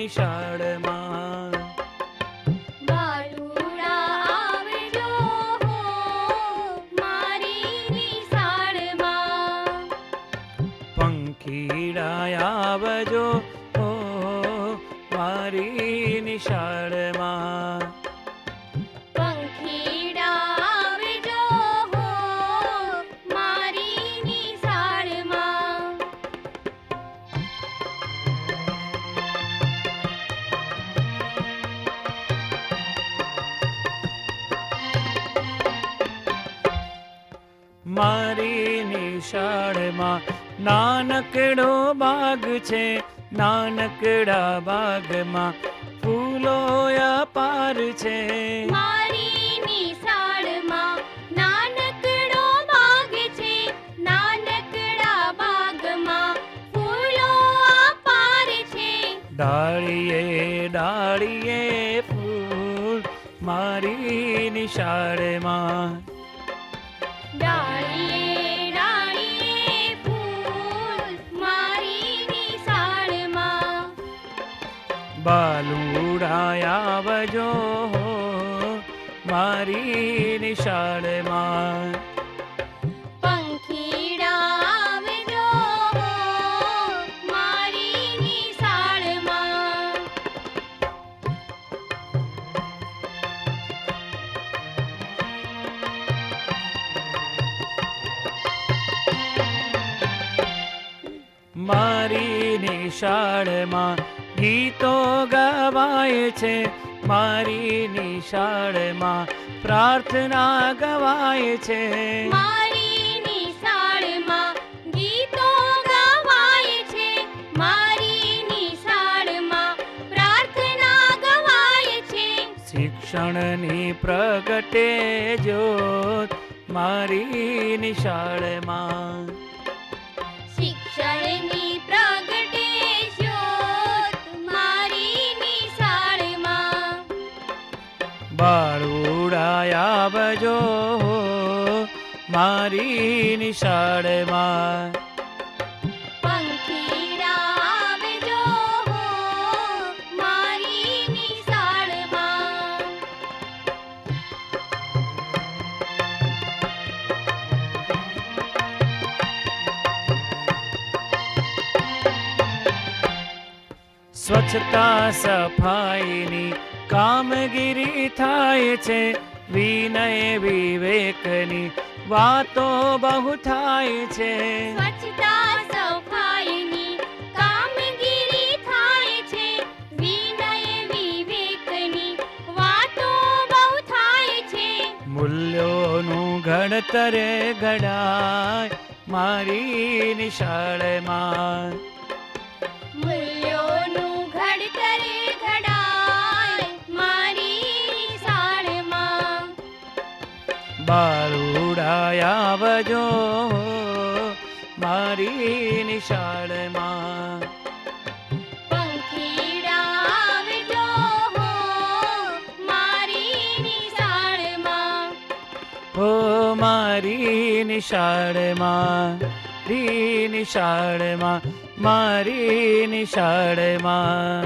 નિશાળમાં. બાલુડા આવજો હો મારી નિશાળમાં. પંખીડા આવજો હો મારી નિશાળમાં. પંખીડા આવજો હો મારી નિશાળમાં. મારી નિશાળમાં નાનકડો બાગ છે, નાનકડા બાગમાં ફૂલો અપાર છે. મારી નિશાળમાં નાનકડો બાગ છે, નાનકડા બાગમાં ફૂલો અપાર છે. ડાળીએ ડાળીએ ફૂલ મારી નિશાળમાં. ડાળીએ ડાળીએ ફૂલ મારી નિશાળમાં. બાલુડા આવજો હો મારી નિશાળમાં. પંખીડા આવજો હો મારી નિશાળમાં. મારી નિશાળમાં ગીતો ગવાય છે, મારી નિશાળમાં પ્રાર્થના ગવાય છે. મારી નિશાળમાં ગીતો ગવાય છે, મારી નિશાળમાં પ્રાર્થના ગવાય છે. શિક્ષણની પ્રગટે જ્યોત મારી નિશાળમાં. શિક્ષણની પ્રગટે જ્યોત મારી નિશાળમાં. બાળુડા આવજો હો મારી નિશાળમાં. પંખીડા આવજો હો મારી નિશાળમાં. સ્વચ્છતા સફાઈની કામગીરી થાય છે, વિનય વિવેકની વાતો બહુ થાય છે. સ્વચ્છતા સફાઈની કામગીરી થાય છે, વિનય વિવેકની વાતો બહુ થાય છે. મૂલ્યોનું ઘડતરે ઘડાય મારી નિશાળમાં. મૂલ્યોનું ઘડતરે ઘડાય મારી નિશાળમાં. બાળુડા આવજો હો મારી નિશાળમાં. પંખીડા આવજો હો મારી નિશાળમાં. હો મારી નિશાળમાં, મારી નિશાળમાં, મારી નિશાળમાં.